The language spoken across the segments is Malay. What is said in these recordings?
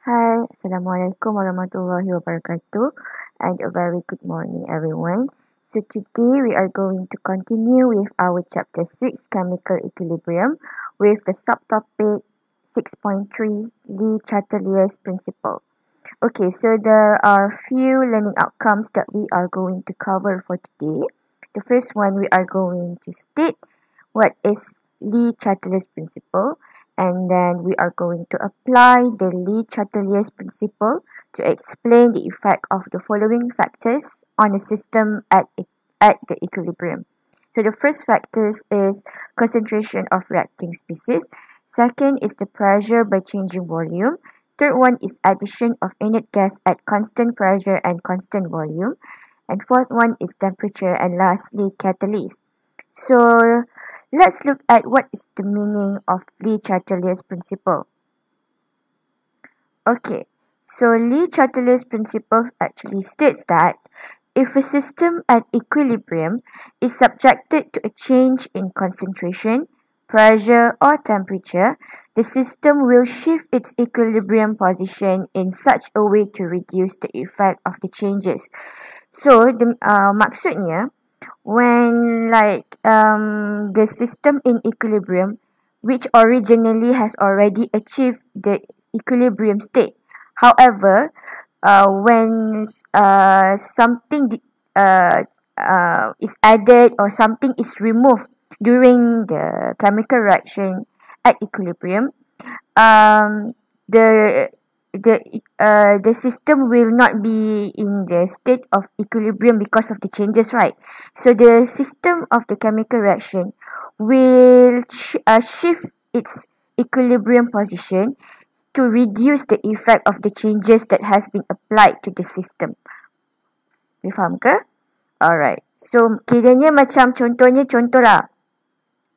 Hi, Assalamualaikum warahmatullahi wabarakatuh, and a very good morning, everyone. So today we are going to continue with our chapter 6, Chemical Equilibrium, with the subtopic 6.3, Chatelier's Principle. Okay, so there are few learning outcomes that we are going to cover for today. The first one, we are going to state what is Chatelier's principle, and then we are going to apply the Chatelier's principle to explain the effect of the following factors on a system at the equilibrium. So the first factors is concentration of reacting species. Second is the pressure by changing volume. Third one is addition of inert gas at constant pressure and constant volume. And fourth one is temperature, and lastly catalyst. So let's look at what is the meaning of Chatelier's principle. Okay, so Chatelier's principle actually states that if a system at equilibrium is subjected to a change in concentration, pressure, or temperature, the system will shift its equilibrium position in such a way to reduce the effect of the changes. So, maksudnya, when the system in equilibrium, which originally has already achieved the equilibrium state, however, when something is added or something is removed during the chemical reaction at equilibrium, the system will not be in the state of equilibrium because of the changes, right? So the system of the chemical reaction will shift its equilibrium position to reduce the effect of the changes that has been applied to the system. You faham ke? Alright. So kiranya macam contohlah.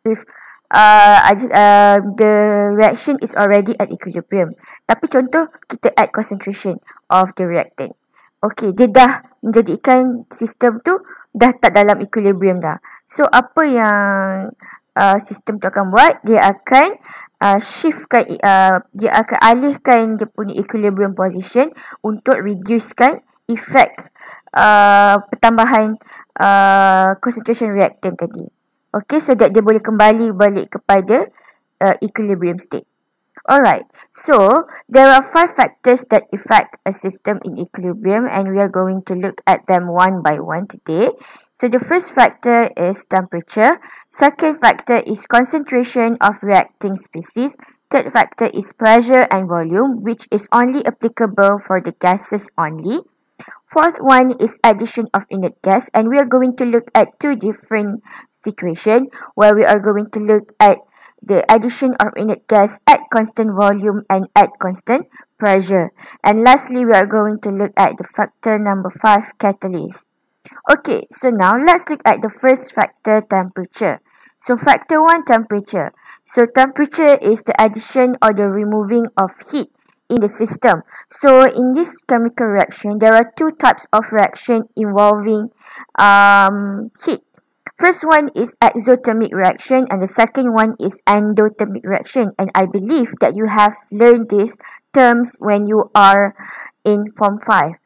If the reaction is already at equilibrium. Tapi contoh kita add concentration of the reactant. Okay, dia dah menjadikan sistem tu dah tak dalam equilibrium dah. So apa yang sistem tu akan buat? Dia akan dia akan alihkan dia punya equilibrium position untuk reducekan efek pertambahan concentration reactant tadi. Okay, so that dia boleh kembali balik kepada equilibrium state. Alright, so there are 5 factors that affect a system in equilibrium, and we are going to look at them one by one today. So the first factor is temperature. Second factor is concentration of reacting species. Third factor is pressure and volume, which is only applicable for the gases only. Fourth one is addition of inert gas, and we are going to look at 2 different situations where we are going to look at the addition of inert gas at constant volume and at constant pressure. And lastly, we are going to look at the factor number 5, catalyst. Okay, so now let's look at the first factor, temperature. So factor 1, temperature. So temperature is the addition or the removing of heat in the system. So in this chemical reaction, there are 2 types of reaction involving heat. First one is exothermic reaction, and the second one is endothermic reaction. And I believe that you have learned these terms when you are in Form 5.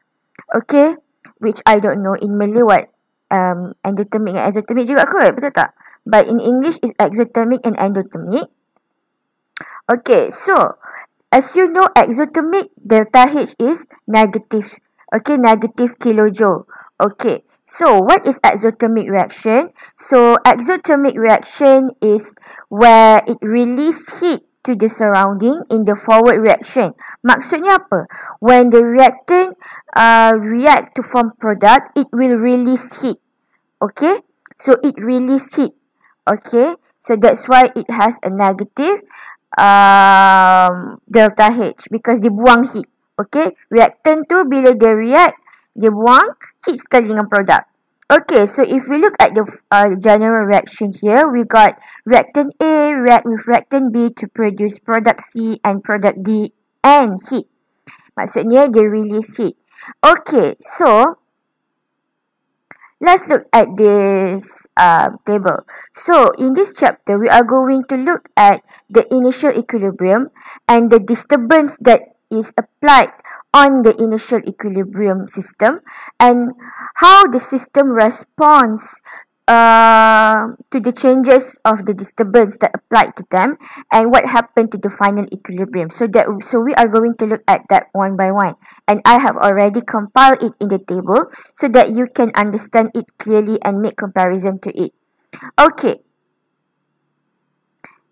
Okay, which I don't know in Malay what endothermic and exothermic juga kot, betul tak? But in English is exothermic and endothermic. Okay, so as you know, exothermic delta H is negative. Okay, negative kilojoule. Okay. So, what is exothermic reaction? So, exothermic reaction is where it release heat to the surrounding in the forward reaction. Maksudnya apa? When the reactant react to form product, it will release heat. Okay? So, it release heat. Okay? So, that's why it has a negative delta H because dia buang heat. Okay? Reactant tu bila dia react, dia buang heat sekali dengan produk. Okay, so if we look at the general reaction here, we got reactant A react with reactant B to produce product C and product D and heat. Maksudnya dia release heat. Okay, so let's look at this table. So in this chapter, we are going to look at the initial equilibrium and the disturbance that is applied on the initial equilibrium system and how the system responds to the changes of the disturbance that applied to them and what happened to the final equilibrium. So we are going to look at that one by one, and I have already compiled it in the table so that you can understand it clearly and make comparison to it. Okay,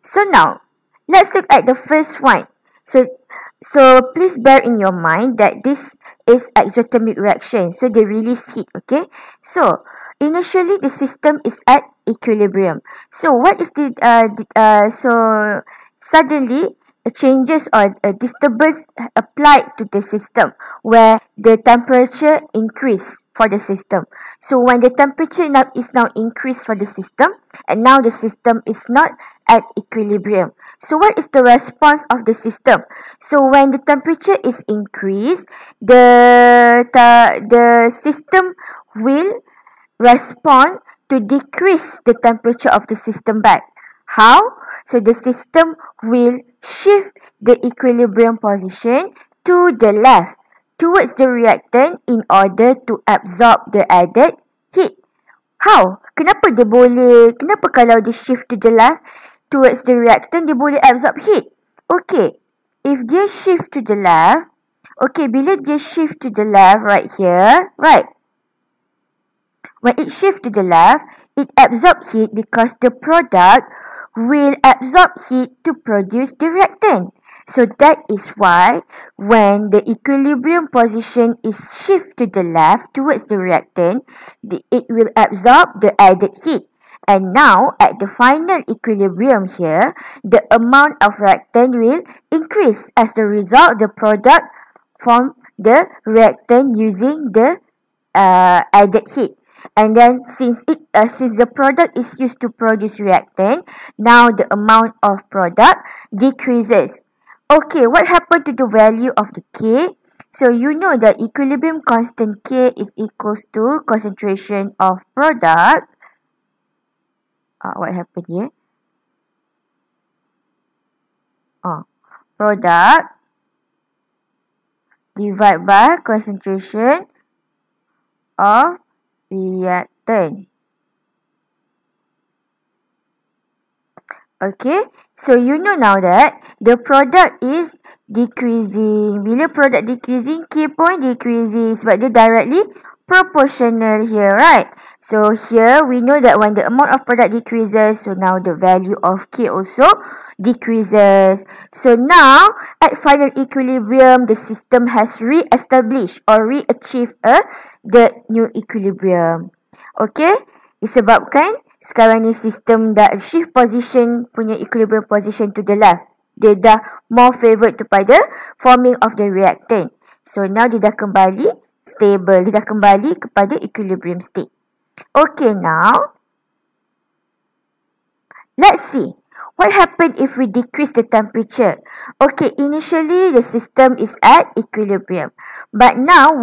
so now let's look at the first one. So please bear in your mind that this is exothermic reaction, so they release heat. Okay, so initially the system is at equilibrium. So what is so suddenly the changes or a disturbance applied to the system where the temperature increase for the system. So when the temperature is now increased for the system, and now the system is not at equilibrium. So what is the response of the system? So when the temperature is increased, the system will respond to decrease the temperature of the system back. How? So the system will shift the equilibrium position to the left towards the reactant in order to absorb the added heat. How? Kenapa kalau dia shift to the left towards the reactant, dia boleh absorb heat? Okay, if dia shift to the left, okay, bila dia shift to the left right here, right? When it shifts to the left, it absorbs heat because the product will absorb heat to produce the reactant. So that is why when the equilibrium position is shift to the left towards the reactant, it will absorb the added heat. And now at the final equilibrium here, the amount of reactant will increase. As the result, the product from the reactant using the added heat. And then since the product is used to produce reactant, now the amount of product decreases. Okay, what happened to the value of the K? So you know that equilibrium constant K is equals to concentration of product. What happened here? Product divided by concentration of reactant. Okay, so you know now that the product is decreasing. Bila product decreasing, K pun decreasing sebab dia directly proportional here, right? So here we know that when the amount of product decreases, so now the value of K also decreases. So now at final equilibrium, the system has re-established or re-achieved the new equilibrium. Okay, disebabkan sekarang ni sistem dah shift position punya equilibrium position to the left. Dia dah more favored kepada forming of the reactant. So now dia dah kembali stable. Dia dah kembali kepada equilibrium state. Okay, now let's see what happened if we decrease the temperature. Okay, initially the system is at equilibrium, but now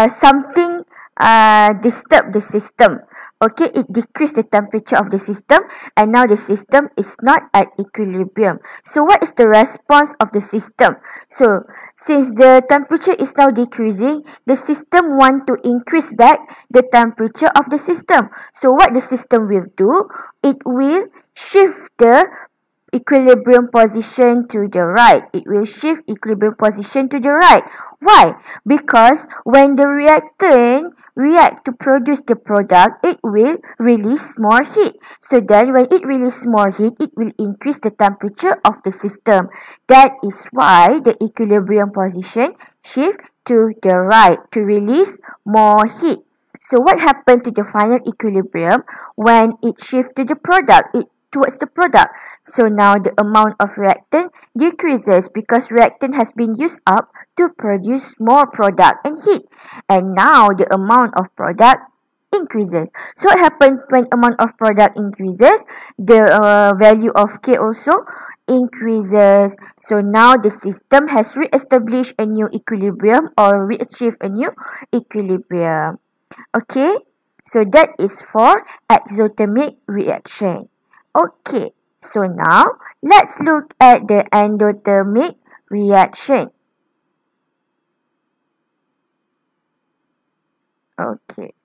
something disturb the system. Okay, it decreased the temperature of the system and now the system is not at equilibrium. So what is the response of the system? So since the temperature is now decreasing, the system want to increase back the temperature of the system. So what the system will do? It will shift the equilibrium position to the right. It will shift equilibrium position to the right. Why? Because when the reactant react to produce the product, it will release more heat. So then when it releases more heat, it will increase the temperature of the system. That is why the equilibrium position shift to the right to release more heat. So what happened to the final equilibrium when it shifts to the product? Towards the product. So now the amount of reactant decreases because reactant has been used up to produce more product and heat. And now the amount of product increases. So what happens when amount of product increases? The value of K also increases. So now the system has re-established a new equilibrium or re-achieved a new equilibrium. Okay, so that is for exothermic reaction. Okay, so now let's look at the endothermic reaction. Okay.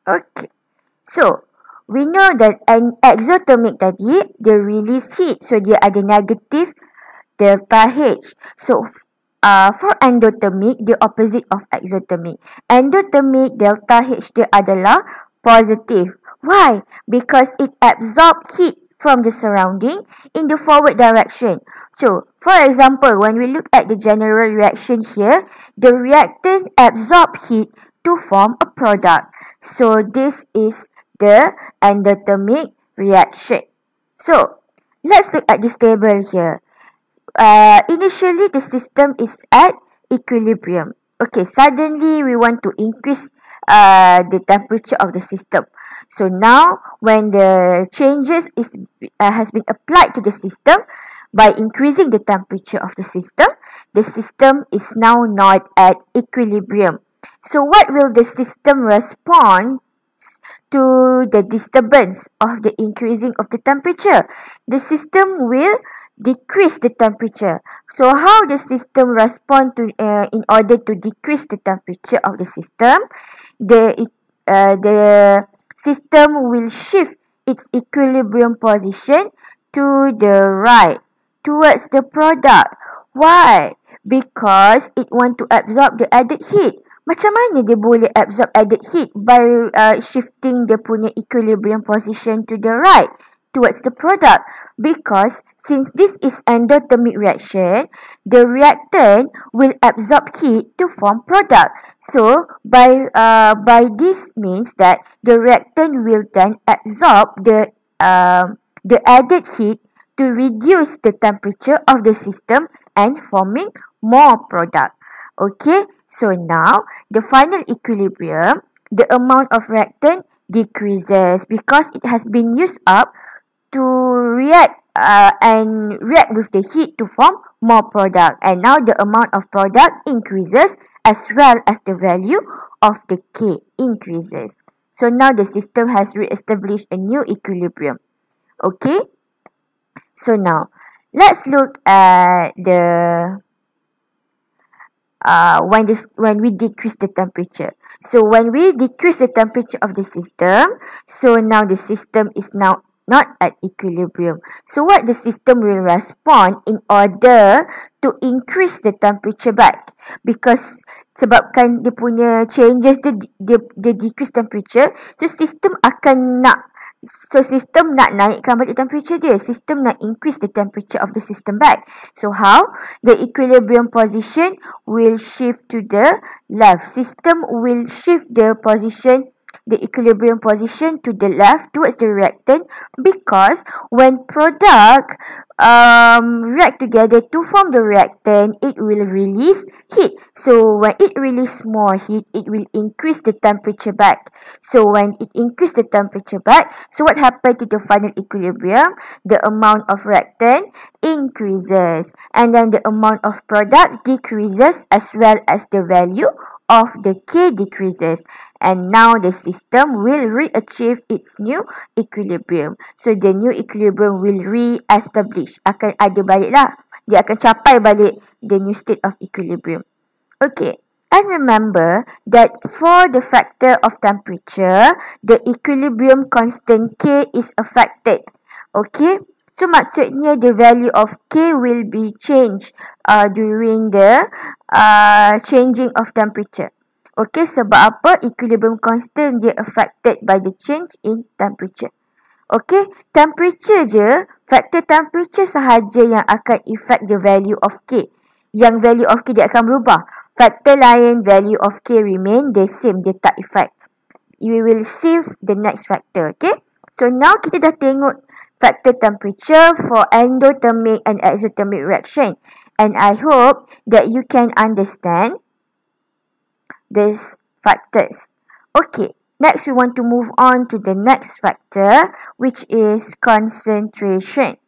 Okay. So, we know that an exothermic tadi, dia release heat. So, dia ada negative delta H. So, for endothermic, the opposite of exothermic. Endothermic, delta H dia adalah positive. Why? Because it absorbs heat from the surrounding in the forward direction. So, for example, when we look at the general reaction here, the reactant absorbs heat to form a product. So, this is the endothermic reaction. So, let's look at this table here. Initially, the system is at equilibrium. Okay, suddenly we want to increase the temperature of the system. So now, when the changes has been applied to the system by increasing the temperature of the system is now not at equilibrium. So what will the system respond to the disturbance of the increasing of the temperature? The system will decrease the temperature. So how the system respond to in order to decrease the temperature of the system? The system will shift its equilibrium position to the right towards the product. Why? Because it want to absorb the added heat. Macam mana dia boleh absorb added heat by shifting dia punya equilibrium position to the right towards the product? Because since this is endothermic reaction, the reactant will absorb heat to form product. So by this means that the reactant will then absorb the added heat to reduce the temperature of the system and forming more product. Okay, so now the final equilibrium, the amount of reactant decreases because it has been used up to react with the heat to form more product, and now the amount of product increases as well as the value of the K increases. So now the system has re-established a new equilibrium. Okay, so now let's look at the when we decrease the temperature. So when we decrease the temperature of the system, so now the system is now not at equilibrium. So what the system will respond in order to increase the temperature back? Because sebabkan dia punya changes, dia decrease temperature, so system nak naikkan balik temperature dia. System nak increase the temperature of the system back. So how? The equilibrium position will shift to the left. System will shift the equilibrium position to the left towards the reactant, because when product react together to form the reactant, it will release heat. So when it release more heat, it will increase the temperature back. So when it increase the temperature back, so what happened to the final equilibrium? The amount of reactant increases, and then the amount of product decreases as well as the value of the K decreases, and now the system will re-achieve its new equilibrium. So the new equilibrium will re-establish. Akan ada balik lah. Dia akan capai balik the new state of equilibrium. Okay. And remember that for the factor of temperature, the equilibrium constant K is affected. Okay. So maksudnya the value of K will be changed during the changing of temperature. Okay, sebab apa? Equilibrium constant dia affected by the change in temperature. Okay, temperature je, faktor temperature sahaja yang akan affect the value of K. Yang value of K dia akan berubah. Faktor lain, value of K remain the same, dia tak affect. We will see the next factor, okay? So now kita dah tengok factor temperature for endothermic and exothermic reaction. And I hope that you can understand these factors. Okay, next we want to move on to the next factor, which is concentration.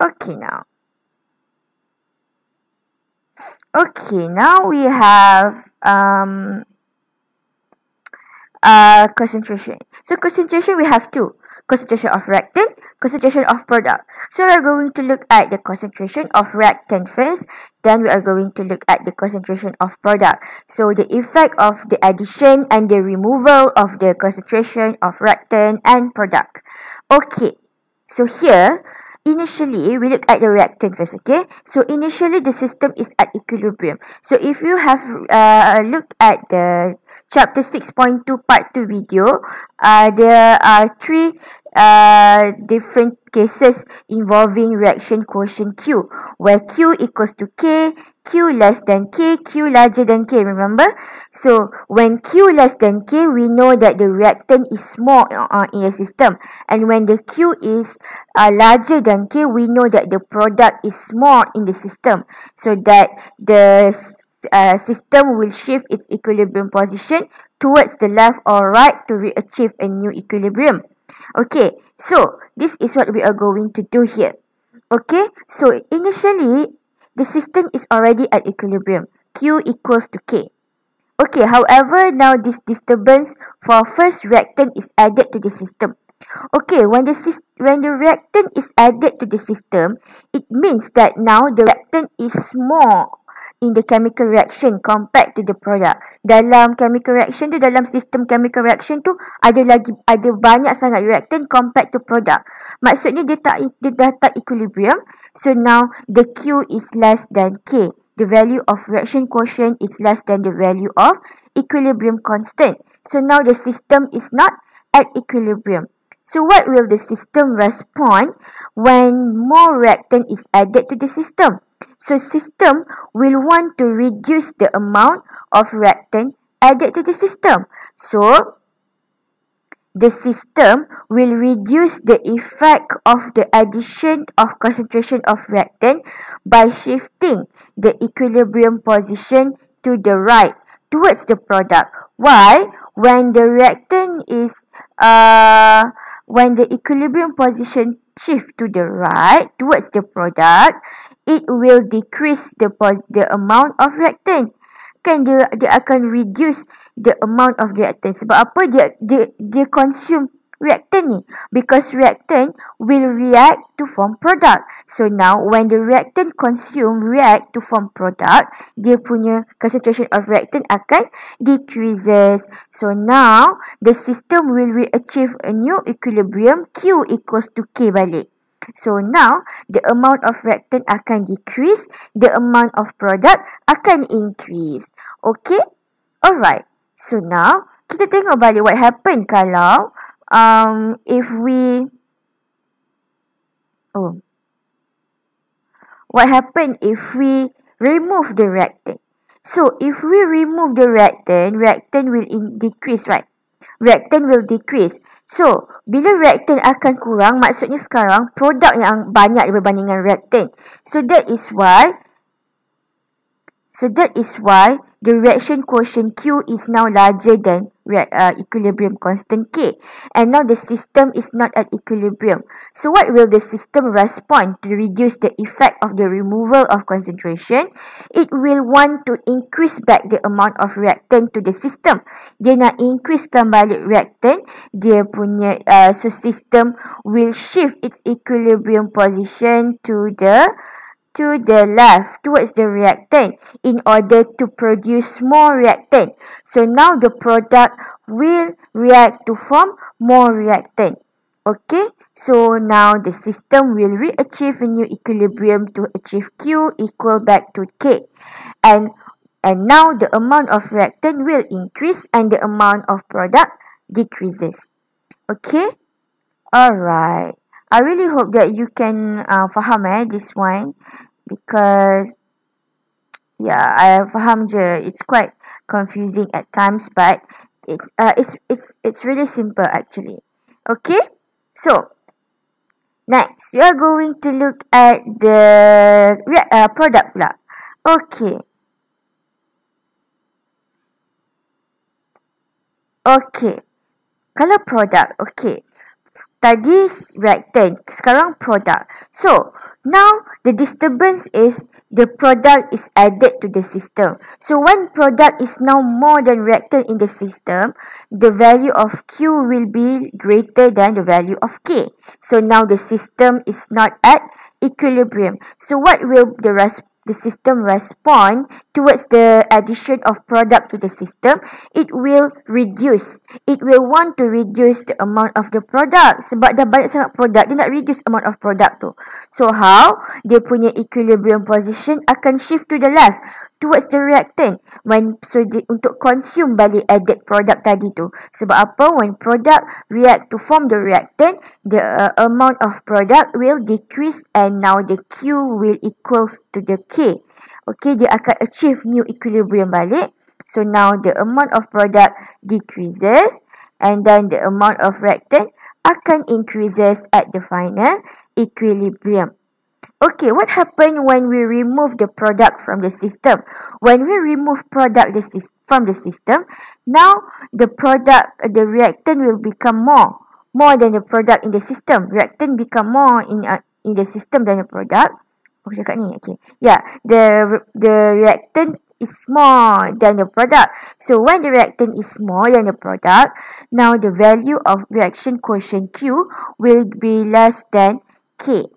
Okay, now. Okay, now we have concentration. So concentration we have two. Concentration of reactant, concentration of product. So we are going to look at the concentration of reactant first, then we are going to look at the concentration of product. So the effect of the addition and the removal of the concentration of reactant and product. Okay, so here, initially, we look at the reactant first, okay? So initially, the system is at equilibrium. So if you have looked at the chapter 6.2 part 2 video, there are three different cases involving reaction quotient Q, where Q equals to K, Q less than K, Q larger than K, remember? So when Q less than K, we know that the reactant is small in the system. And when the Q is larger than K, we know that the product is small in the system. So that the system will shift its equilibrium position towards the left or right to achieve a new equilibrium. Okay, so this is what we are going to do here. Okay, so initially, the system is already at equilibrium. Q equals to K. Okay, however, now this disturbance for first reactant is added to the system. Okay, when the reactant is added to the system, it means that now the reactant is small in the chemical reaction compared to the product. Dalam chemical reaction tu, dalam sistem chemical reaction tu ada banyak sangat reactant compared to product. Maksudnya dia dah tak equilibrium. So now the Q is less than K. The value of reaction quotient is less than the value of equilibrium constant. So now the system is not at equilibrium. So what will the system respond when more reactant is added to the system? So system will want to reduce the amount of reactant added to the system. So the system will reduce the effect of the addition of concentration of reactant by shifting the equilibrium position to the right towards the product. Why? When the reactant is when the equilibrium position shift to the right towards the product, it will decrease the amount of reactant. Kan dia akan reduce the amount of reactant. Sebab apa? Dia consume reactant ni. Because reactant will react to form product. So now when the reactant react to form product, dia punya concentration of reactant akan decreases. So now the system will achieve a new equilibrium, Q equals to K balik. So now the amount of reactant akan decrease, the amount of product akan increase. Okay? Alright. So now kita tengok balik what happen kalau what happen if we remove the reactant. So if we remove the reactant will decrease, right? Reactant will decrease. So, bila reactant akan kurang, maksudnya sekarang produk yang banyak berbandingan reactant. So that is why the reaction quotient Q is now larger than equilibrium constant K. And now the system is not at equilibrium. So what will the system respond to reduce the effect of the removal of concentration? It will want to increase back the amount of reactant to the system. Dia nak increasekan balik reactant. Dia punya so system will shift its equilibrium position to the left towards the reactant in order to produce more reactant. So now the product will react to form more reactant. Okay, so now the system will achieve a new equilibrium to achieve Q equal back to K. And now the amount of reactant will increase and the amount of product decreases. Okay, alright. I really hope that you can faham this one, because I faham je. It's quite confusing at times, but it's really simple actually. Okay, so next we are going to look at the product pula. Okay, kalau product, okay. Tadi reactant, sekarang product. So, Now, the disturbance is the product is added to the system. So, when product is now more than reactant in the system, the value of Q will be greater than the value of K. So, now the system is not at equilibrium. So, what will the system respond towards the addition of product to the system? It will reduce. It will want to reduce the amount of the product. Sebab dah banyak sangat product, dia nak reduce amount of product tu. So how? Dia punya equilibrium position akan shift to the left towards the reactant untuk consume balik added product tadi tu. Sebab apa? When product react to form the reactant, the amount of product will decrease and now the Q will equals to the K. Okay, dia akan achieve new equilibrium balik. So now the amount of product decreases and then the amount of reactant akan increases at the final equilibrium. Okay, what happened when we remove the product from the system? When we remove product from the system, now the reactant will become more than the product in the system. Reactant become more in the system than the product. Okay, cakap ni. Okay. Yeah, the reactant is more than the product. So when the reactant is more than the product, now the value of reaction quotient Q will be less than K.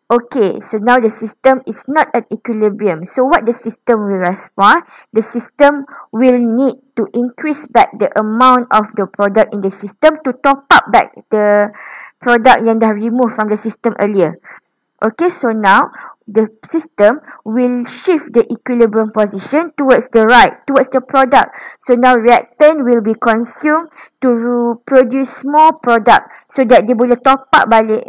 Okay, so now the system is not at equilibrium. So what the system will respond? The system will need to increase back the amount of the product in the system to top up back the product yang dah removed from the system earlier. Okay, so now the system will shift the equilibrium position towards the right, towards the product. So now reactant will be consumed to produce more product so that dia boleh top up balik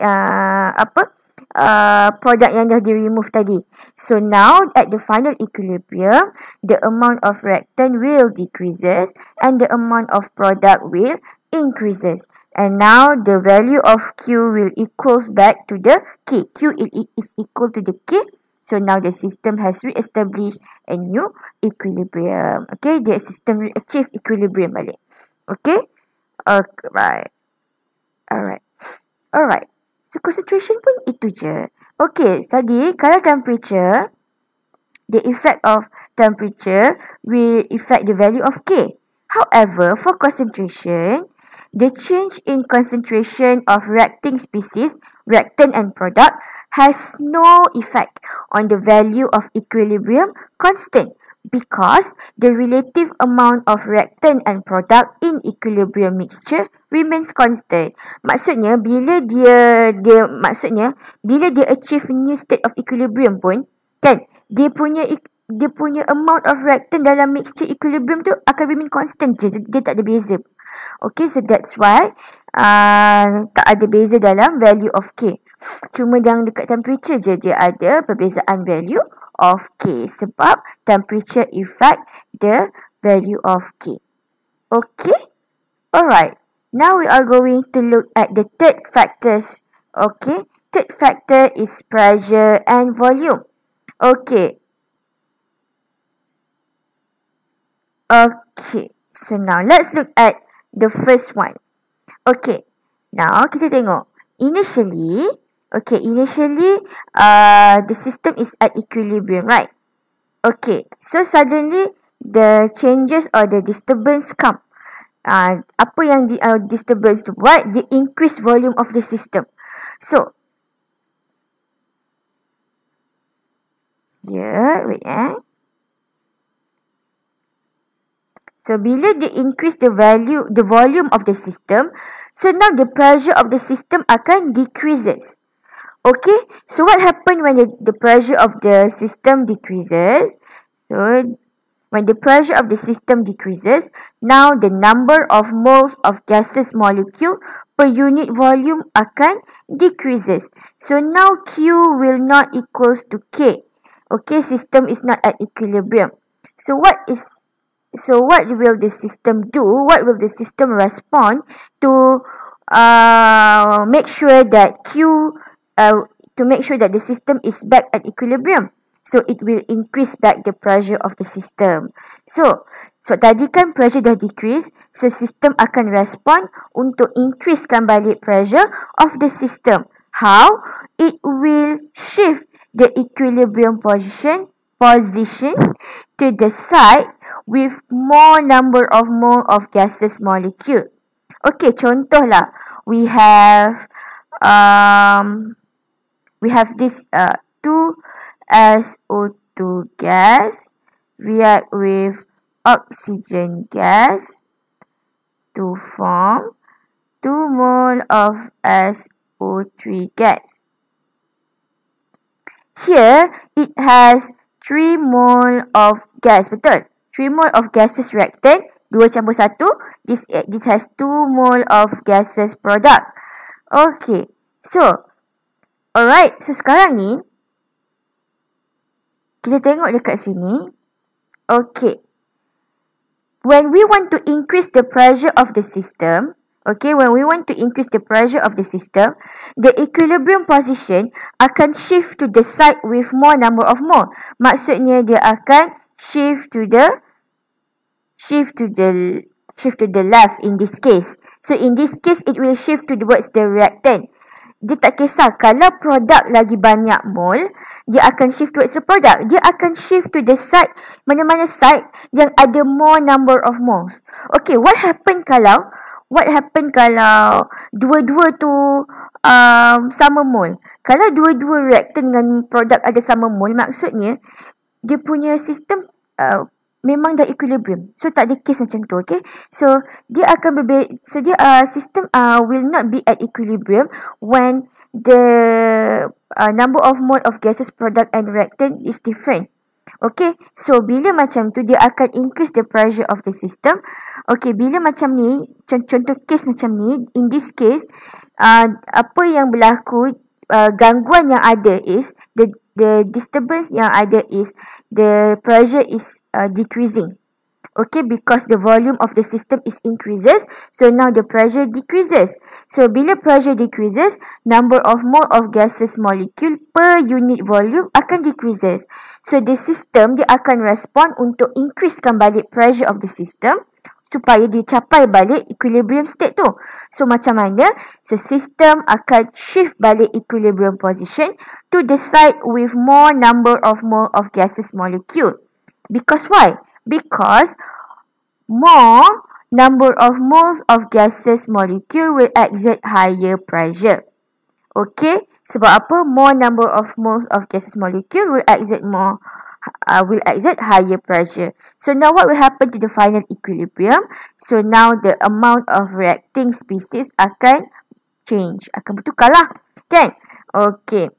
product yang dah di-remove tadi. So now at the final equilibrium, the amount of reactant will decreases and the amount of product will increases. And now the value of Q will equals back to the K. Q is equal to the K. So now the system has re-established a new equilibrium. Okay, the system will achieve equilibrium balik. Okay, alright. So concentration pun itu je. Okay, tadi kalau temperature, the effect of temperature will affect the value of K. However, for concentration, the change in concentration of reacting species, reactant and product, has no effect on the value of equilibrium constant because the relative amount of reactant and product in equilibrium mixture remains constant. Maksudnya bila dia achieve new state of equilibrium pun, kan, dia punya amount of reactant dalam mixture equilibrium tu akan remain constant je. Dia tak ada beza. Okay, so that's why tak ada beza dalam value of K. Cuma yang dekat temperature je dia ada perbezaan value of K sebab temperature affect the value of K. Okay, alright. Now we are going to look at the third factors. Okay, third factor is pressure and volume. Okay. Okay, so now let's look at the first one. Okay, now kita tengok. Initially, the system is at equilibrium, right? Okay, so suddenly the changes or the disturbance come. Apa yang disturbance tu buat? The increased volume of the system. So, wait. So, bila dia increase the volume of the system, so now the pressure of the system akan decreases. Okay, so what happen when the pressure of the system decreases? So, when the pressure of the system decreases, now the number of moles of gaseous molecule per unit volume akan decreases. So, now Q will not equals to K. Okay, system is not at equilibrium. So, what will the system do? What will the system respond to make sure that the system is back at equilibrium? So, it will increase back the pressure of the system. So tadi kan pressure dah decrease. So, system akan respond untuk increasekan balik pressure of the system. How? It will shift the equilibrium position to the side with more number of mole of gaseous molecule. Okay, contohlah, we have this 2SO2 gas react with oxygen gas to form 2 mole of SO3 gas. Here, it has 3 mole of gas, betul? 3 mole of gaseous reactant, 2 campur 1. This has 2 mole of gaseous product. Okay, so, alright, so sekarang ni, kita tengok dekat sini. Okay, when we want to increase the pressure of the system, the equilibrium position akan shift to the side with more number of mole. Maksudnya dia akan shift to the left in this case. So in this case, it will shift towards the reactant. Dia tak kisah kalau produk lagi banyak mole, dia akan shift towards the product. Dia akan shift to the side, mana-mana side yang ada more number of moles. Okay, what happen kalau dua-dua tu sama mole? Kalau dua-dua reactant dengan produk ada sama mole, maksudnya dia punya sistem memang dah equilibrium. So tak ada case macam tu, okay? So dia akan system will not be at equilibrium when the number of mole of gaseous product and reactant is different. Okay, so bila macam tu dia akan increase the pressure of the system. Okay, bila macam ni, contoh case macam ni, in this case, apa yang berlaku, gangguan yang ada is, the disturbance yang ada is, the pressure is decreasing. Okay, because the volume of the system is increases, so now the pressure decreases. So bila pressure decreases, number of mole of gaseous molecule per unit volume akan decreases. So the system dia akan respond untuk increasekan balik pressure of the system supaya dia capai balik equilibrium state tu. So macam mana? So system akan shift balik equilibrium position to the side with more number of mole of gaseous molecule. Because why? Because more number of moles of gaseous molecule will exert higher pressure. Okay, sebab apa? More number of moles of gaseous molecule will exert higher pressure. So now what will happen to the final equilibrium? So now the amount of reacting species akan change, akan bertukar lah, kan? Okay,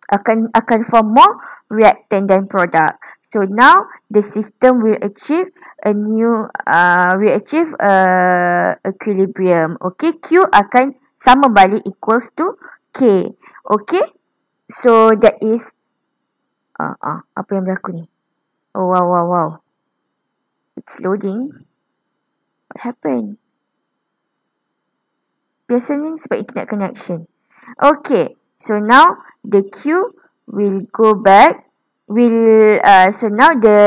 akan form more reactant than product. So now the system will achieve equilibrium. Okay, Q akan sama balik equals to K. Okay, so that is apa yang berlaku ni? Oh wow, it's loading. What happened? Biasanya sebab internet connection. Okay, so now the Q will go back. So now the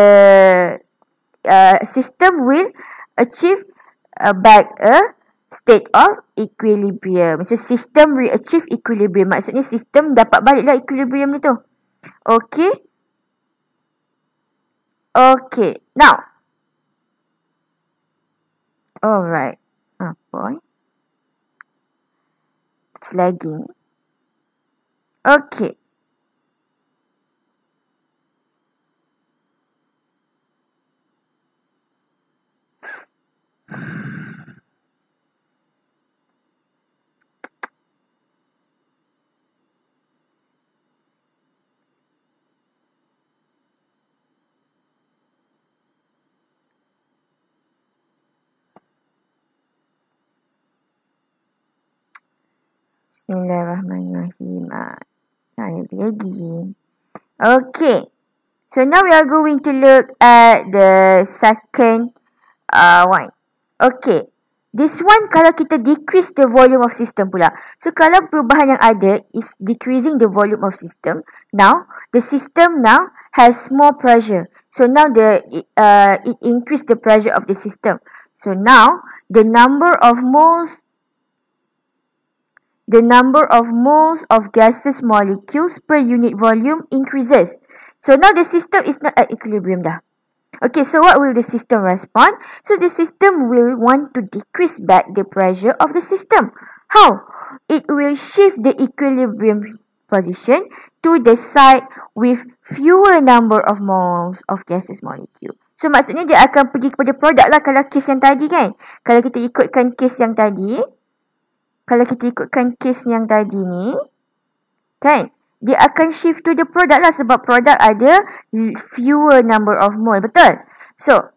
system will achieve back a state of equilibrium. So system will achieve equilibrium. Maksudnya system dapat baliklah equilibrium ni tu. Okay. Okay. Now. Alright. Apa? It's lagging. Okay. Bismillahirrahmanirrahim. Lagi. Okay. So now we are going to look at the second one. Okay. This one kalau kita decrease the volume of system pula. So kalau perubahan yang ada is decreasing the volume of system. Now the system now has more pressure. So now it increase the pressure of the system. So now the number of moles the number of moles of gaseous molecules per unit volume increases. So now the system is not at equilibrium dah. Okay, so what will the system respond? So the system will want to decrease back the pressure of the system. How? It will shift the equilibrium position to the side with fewer number of moles of gaseous molecule. So maksudnya dia akan pergi kepada produk lah kalau kes yang tadi kan. Kalau kita ikutkan kes yang tadi, ni, kan? Dia akan shift to the product lah sebab product ada fewer number of mole. Betul? So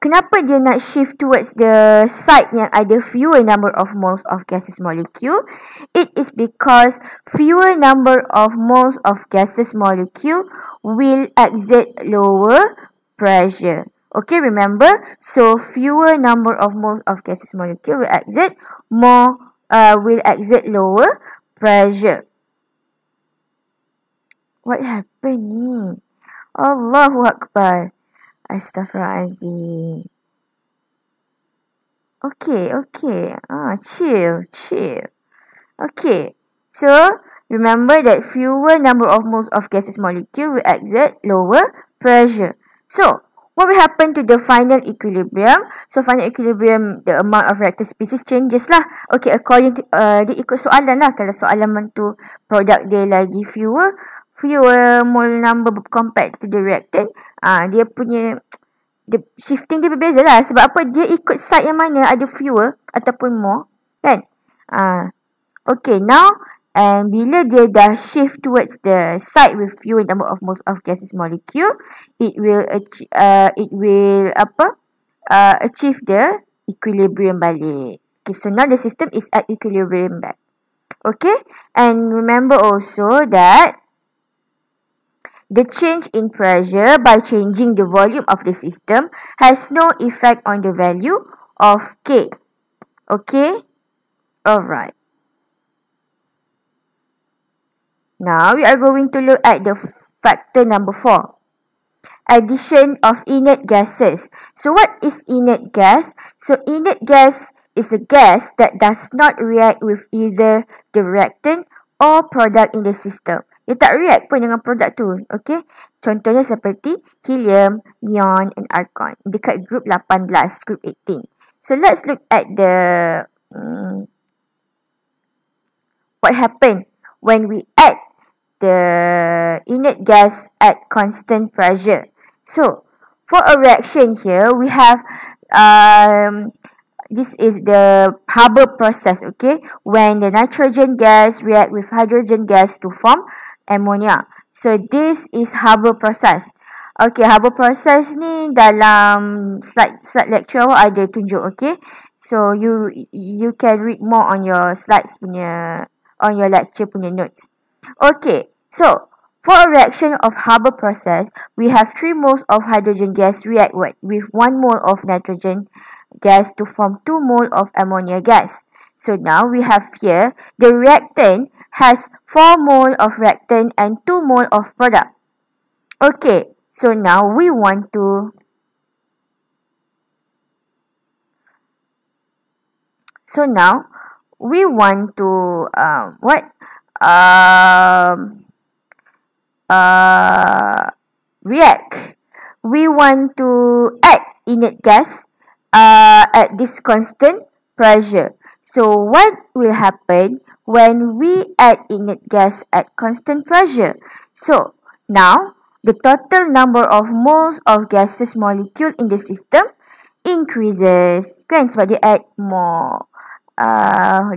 kenapa dia nak shift towards the side yang ada fewer number of moles of gaseous molecule? It is because fewer number of moles of gaseous molecule will exert lower pressure. Okay, remember? So fewer number of moles of gaseous molecule will exert lower pressure. What happened ni? Allahu Akbar. Astaghfirullahaladzim. Okay. Chill. Okay. So, remember that fewer number of moles of gaseous molecule will exert lower pressure. So, what will happen to the final equilibrium? So, final equilibrium, the amount of reactant species changes lah. Okay, according to, dia ikut soalan lah. Kalau soalan tu produk dia lagi fewer mole number compared to the reactant, dia punya shifting dia berbeza lah. Sebab apa? Dia ikut side yang mana ada fewer ataupun more, kan? Okay, now, and bila dia dah shift towards the side with fewer number of moles of gaseous molecule, it will achieve the equilibrium balik. Okay, so now the system is at equilibrium back. Okay, and remember also that the change in pressure by changing the volume of the system has no effect on the value of K. Okay, alright. Now, we are going to look at the factor number 4. Addition of inert gases. So, what is inert gas? So, inert gas is a gas that does not react with either the reactant or product in the system. Dia tak react pun dengan produk tu. Okay? Contohnya seperti helium, neon and argon. Dekat group 18, group 18. So, let's look at the what happened when we add the inert gas at constant pressure. So, for a reaction here, we have, this is the Haber process, okay? When the nitrogen gas react with hydrogen gas to form ammonia. So, this is Haber process. Okay, Haber process ni dalam slide lecture awak ada tunjuk, okay? So, you can read more on your slides punya, on your lecture punya notes. Okay, so for a reaction of Haber process, we have 3 moles of hydrogen gas react with 1 mole of nitrogen gas to form 2 mole of ammonia gas. So now we have here the reactant has 4 mole of reactant and 2 mole of product. Okay, so now we want to react. We want to add inert gas at this constant pressure. So what will happen when we add inert gas at constant pressure? So now the total number of moles of gaseous molecule in the system increases. Kan, sebab dia add more.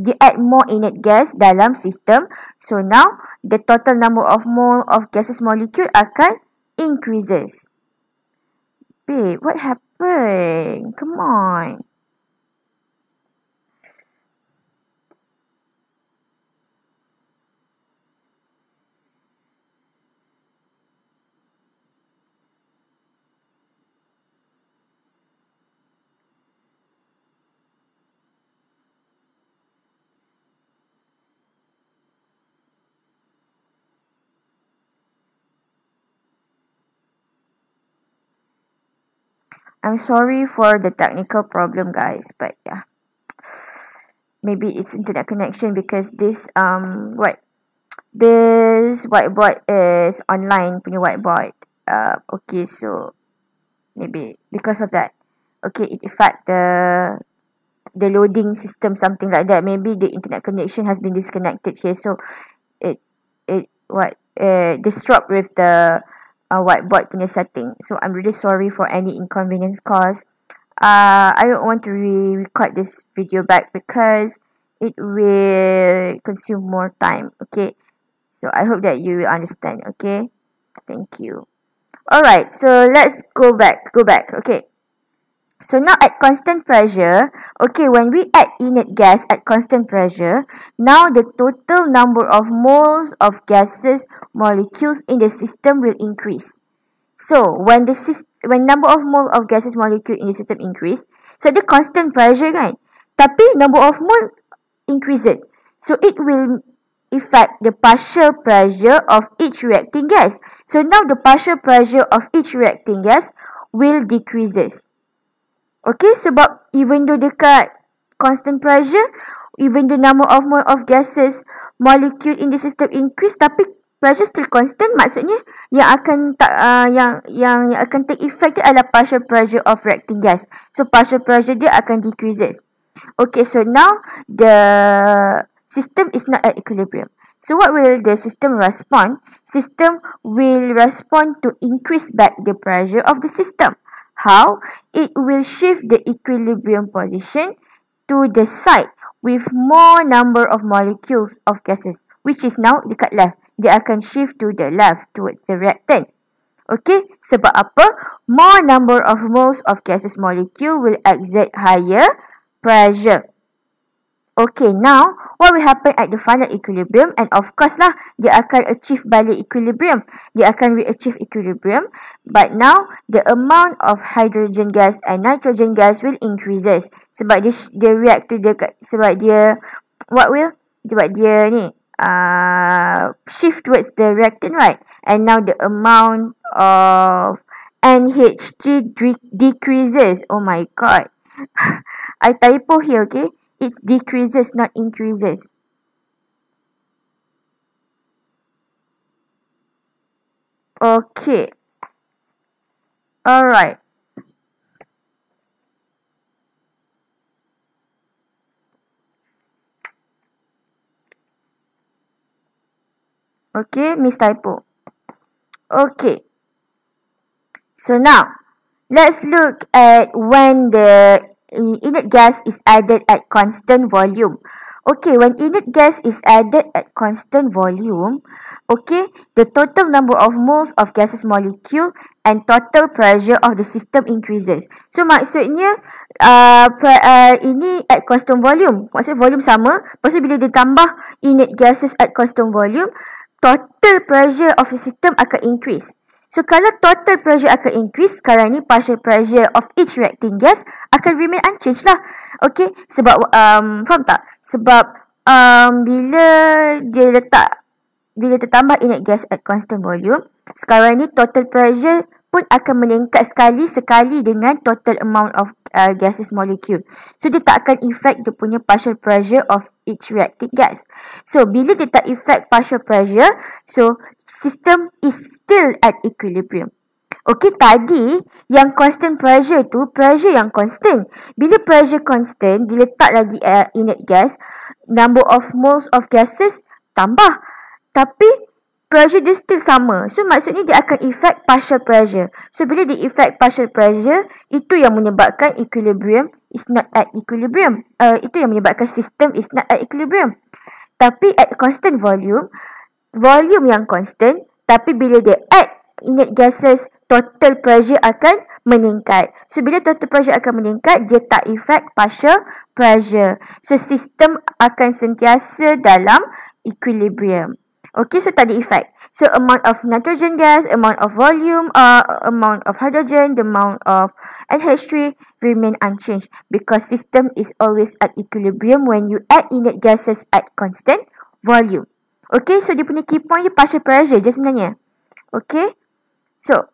Dia add more inert gas dalam sistem. So now the total number of mole of gaseous molecule akan increases. Babe, what happened? Come on. I'm sorry for the technical problem, guys, but yeah. maybe it's internet connection, because this this whiteboard is online punya whiteboard. Okay, so maybe because of that, okay, it affect the loading system, something like that. Maybe the internet connection has been disconnected here, so it disrupt with the whiteboard punya setting. So I'm really sorry for any inconvenience caused. I don't want to record this video back because it will consume more time. Okay, so I hope that you will understand. Okay, thank you. Alright, so let's go back. Okay, so now at constant pressure, okay, when we add inert gas at constant pressure, now the total number of moles of gases molecules in the system will increase. So when number of mole of gases molecule in the system increase, so the constant pressure kan, tapi number of mole increases, so it will affect the partial pressure of each reacting gas. So now the partial pressure of each reacting gas will decreases. Okay, sebab even though dekat constant pressure, even the number of mole of gases molecule in the system increase, tapi pressure still constant, maksudnya yang akan yang akan take effect adalah partial pressure of reacting gas. So partial pressure dia akan decreases. Okay, so now the system is not at equilibrium. So what will the system respond? System will respond to increase back the pressure of the system. How? It will shift the equilibrium position to the side with more number of molecules of gases, which is now dekat left. Dia akan shift to the left towards the reactant. Okay, sebab apa? More number of moles of gases molecule will exert higher pressure. Okay, now what will happen at the final equilibrium? And of course lah, dia akan achieve balik equilibrium. Dia akan re-achieve equilibrium. But now, the amount of hydrogen gas and nitrogen gas will increases. Sebab dia react to sebab dia, sebab dia ni, shift towards the reactant, right? And now the amount of NH3 decreases. Oh my god. I typo here, okay? It's decreases, not increases. Okay. Alright. Okay, miss typo. Okay. So now, let's look at when the inert gas is added at constant volume. Okay, when inert gas is added at constant volume, okay, the total number of moles of gases molecule and total pressure of the system increases. So maksudnya ini at constant volume. Maksudnya volume sama. Lepas tu bila ditambah inert gases at constant volume, total pressure of the system akan increase. So kalau total pressure akan increase, sekarang ni partial pressure of each reacting gas akan remain unchanged lah. Okay, sebab faham tak? Sebab bila tertambah inert gas at constant volume, sekarang ni total pressure pun akan meningkat sekali dengan total amount of gases molecule. So dia tak akan affect dia punya partial pressure of each reacting gas. So bila dia tak affect partial pressure, so system is still at equilibrium. Okay, tadi yang constant pressure tu pressure yang constant. Bila pressure constant, diletak lagi inert gas, number of moles of gases tambah. Tapi pressure dia still sama. So maksudnya dia akan affect partial pressure. So bila dia affect partial pressure, itu yang menyebabkan equilibrium is not at equilibrium. Itu yang menyebabkan system is not at equilibrium. Tapi at constant volume yang constant, tapi bila dia add inert gases, total pressure akan meningkat. So bila total pressure akan meningkat, dia tak affect partial pressure. So system akan sentiasa dalam equilibrium. Okay, so tak ada effect. So amount of nitrogen gas, amount of volume, amount of hydrogen, the amount of NH3 remain unchanged because system is always at equilibrium when you add inert gases at constant volume. Okay, so dia punya key point dia partial pressure je sebenarnya. Okay, so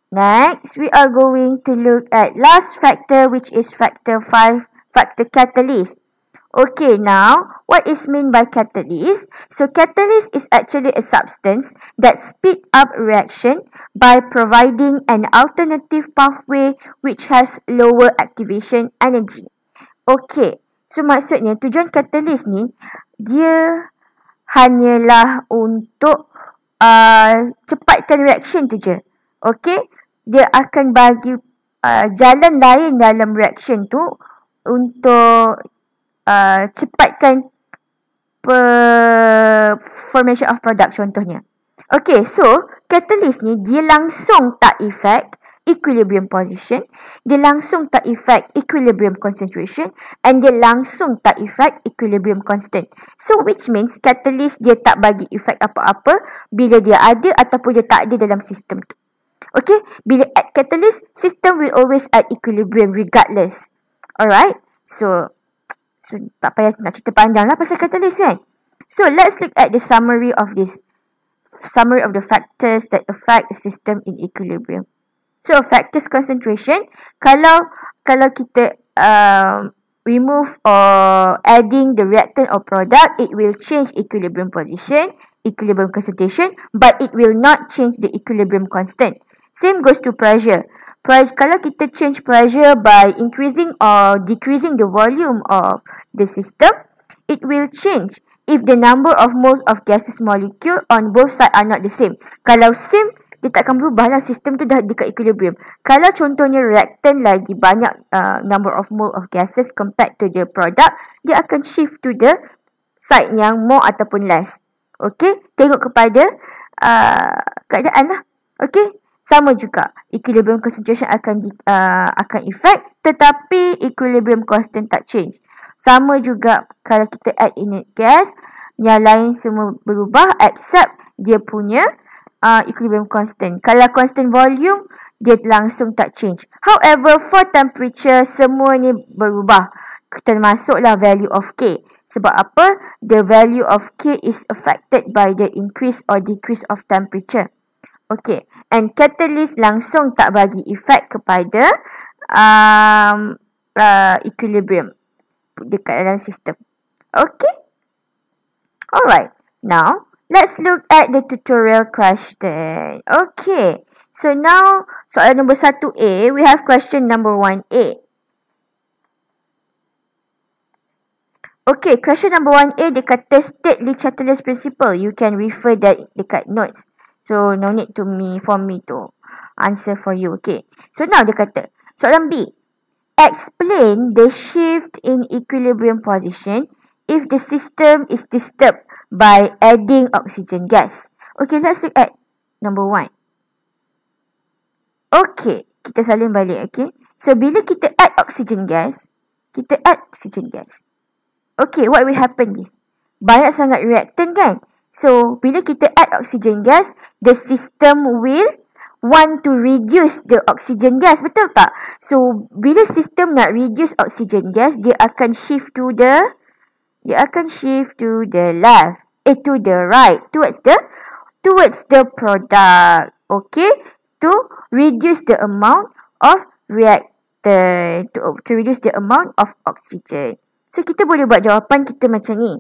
next we are going to look at last factor, which is factor 5, factor catalyst. Okay, now, what is meant by catalyst? So, catalyst is actually a substance that speed up reaction by providing an alternative pathway which has lower activation energy. Okay, so maksudnya tujuan catalyst ni, dia hanyalah untuk cepatkan reaction tu je. Okay, dia akan bagi jalan lain dalam reaction tu untuk cepatkan formation of product contohnya. Okay, so catalyst ni dia langsung tak effect equilibrium position, dia langsung tak effect equilibrium concentration, and dia langsung tak effect equilibrium constant. So which means catalyst dia tak bagi effect apa-apa bila dia ada ataupun dia tak ada dalam sistem tu. Okay, bila add catalyst, system will always at equilibrium regardless. Alright, so tak payah nak cerita panjang lah pasal catalyst kan. So let's look at the summary of this. Summary of the factors that affect the system in equilibrium. So factors concentration, kalau kita remove or adding the reactant or product, it will change equilibrium position, equilibrium concentration, but it will not change the equilibrium constant. Same goes to pressure. Kalau kita change pressure by increasing or decreasing the volume of the system, it will change if the number of moles of gaseous molecule on both sides are not the same. Kalau same, dia takkan berubah lah, sistem tu dah dekat equilibrium. Kalau contohnya reactant lagi banyak number of mole of gases compared to the product, dia akan shift to the side yang more ataupun less. Okay, tengok kepada keadaan lah. Okay, sama juga equilibrium concentration akan effect, tetapi equilibrium constant tak change. Sama juga kalau kita add inert gas, yang lain semua berubah except dia punya equilibrium constant. Kalau constant volume, dia langsung tak change. However, for temperature, semua ni berubah, termasuklah value of K. Sebab apa? The value of K is affected by the increase or decrease of temperature. Okay, and catalyst langsung tak bagi efek kepada equilibrium dekat dalam sistem. Okay, alright. Now, let's look at the tutorial question. Okay, so now soalan nombor 1A, we have question number 1A. Okay, question number 1A, dia kata state the Chatelier principle. You can refer that dekat notes. So, no need for me to answer for you. Okay. So, now dia kata, soalan B. Explain the shift in equilibrium position if the system is disturbed by adding oxygen gas. Okay, let's look at number 1. Okay, kita salin balik. Okay. So, bila kita add oxygen gas, okay, what will happen is, banyak sangat reactant kan? So, bila kita add oxygen gas, the system will want to reduce the oxygen gas. Betul tak? So, bila system nak reduce oxygen gas, dia akan shift to the left. To the right. Towards the product. Okay? To reduce the amount of reactant. To reduce the amount of oxygen. So, kita boleh buat jawapan kita macam ni.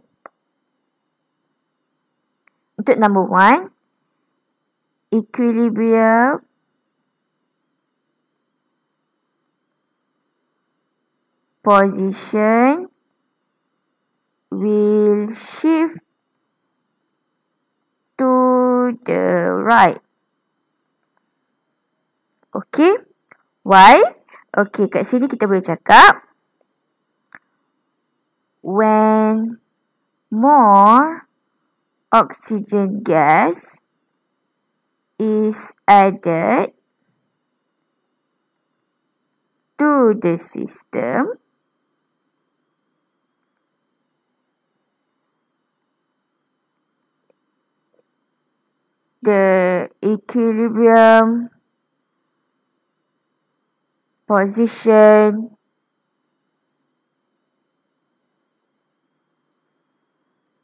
Untuk number 1, equilibrium position will shift to the right. Okay. Why? Okay, kat sini kita boleh cakap when more oxygen gas is added to the system, the equilibrium position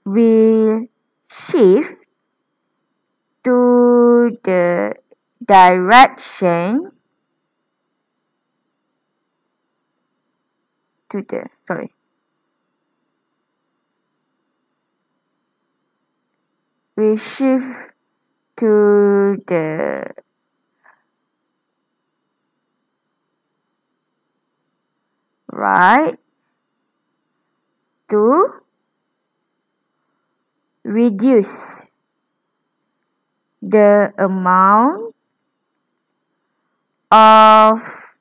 will shift to the direction will shift to the right to reduce the amount of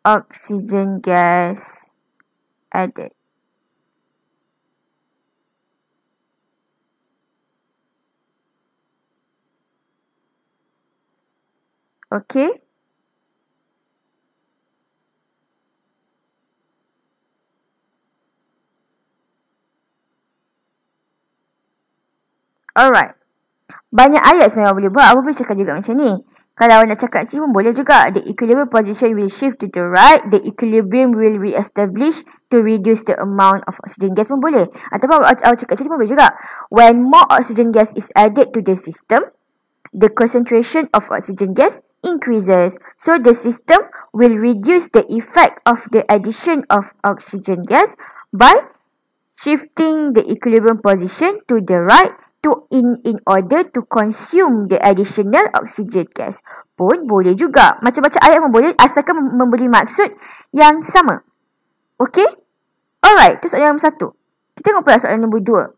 oxygen gas added. Okay? Alright. Banyak ayat sebenarnya boleh buat. Apa boleh cakap juga macam ni. Kalau nak cakap sini pun boleh juga. The equilibrium position will shift to the right. The equilibrium will re-establish to reduce the amount of oxygen gas pun boleh. Ataupun awak cakap sini pun boleh juga. When more oxygen gas is added to the system, the concentration of oxygen gas increases. So the system will reduce the effect of the addition of oxygen gas by shifting the equilibrium position to the right to in order to consume the additional oxygen gas. Pun boleh juga. Macam-macam ayat pun boleh asalkan memberi maksud yang sama. Okay? Alright, itu soalan nombor 1. Kita tengok pula soalan nombor 2.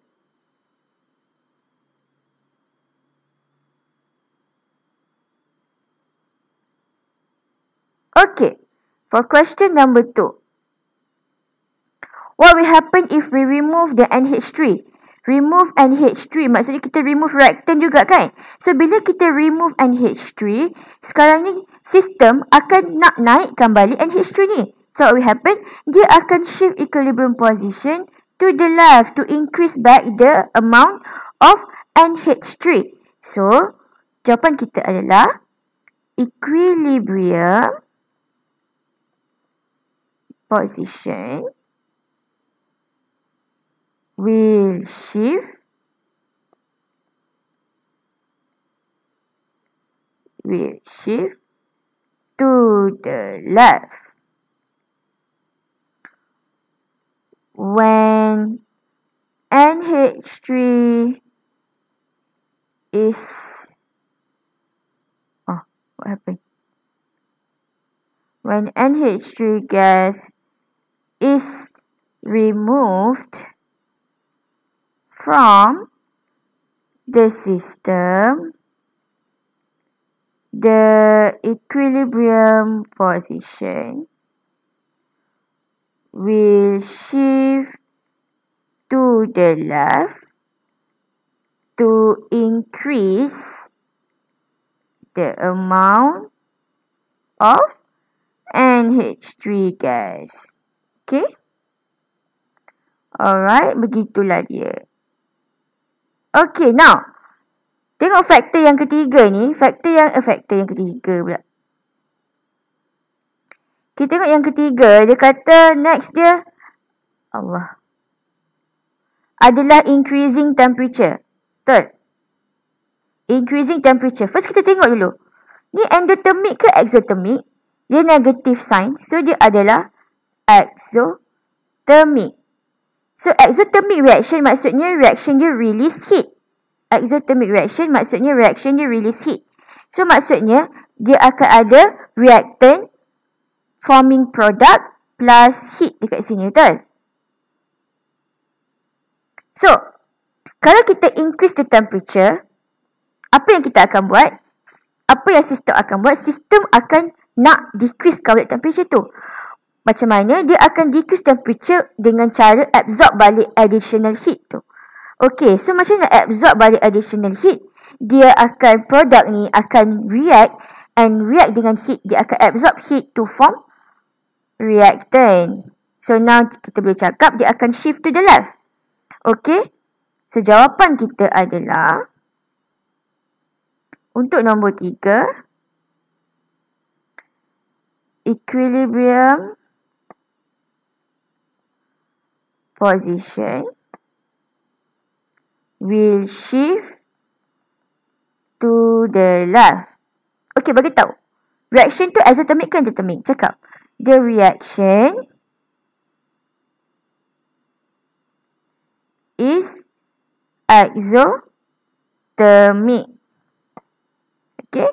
Okay, for question number 2. What will happen if we remove the NH3? Remove NH3 maksudnya kita remove reactant juga kan? So bila kita remove NH3, sekarang ni sistem akan nak naikkan balik NH3 ni. So what will happen? Dia akan shift equilibrium position to the left to increase back the amount of NH3. So jawapan kita adalah equilibrium position will shift to the left when NH3 is what happened? When NH3 gas is removed from the system, the equilibrium position will shift to the left to increase the amount of NH3 gas. Okay? Alright, begitulah dia. Okay, now tengok faktor yang ketiga ni. Faktor yang ketiga pula. Kita tengok yang ketiga. Dia kata next dia adalah increasing temperature. Betul? Increasing temperature. First kita tengok dulu. Ni endothermic ke exothermic? Dia negative sign. So dia adalah exothermic. So exothermic reaction maksudnya reaction dia release heat. Exothermic reaction maksudnya reaction dia release heat. So maksudnya dia akan ada reactant forming product plus heat dekat sini, betul? So kalau kita increase the temperature, apa yang kita akan buat? Apa yang sistem akan buat? Sistem akan nak decrease balik temperature tu. Macam mana? Dia akan decrease temperature dengan cara absorb balik additional heat tu. Okay, so macam nak absorb balik additional heat, dia akan, produk ni akan react dengan heat. Dia akan absorb heat to form reactant. So now kita boleh cakap dia akan shift to the left. Okay, so jawapan kita adalah untuk nombor 3, equilibrium position will shift to the left. Okay, bagi tahu. Reaction tu exothermic ke endothermic? Cakap. The reaction is exothermic. endothermic. Okay.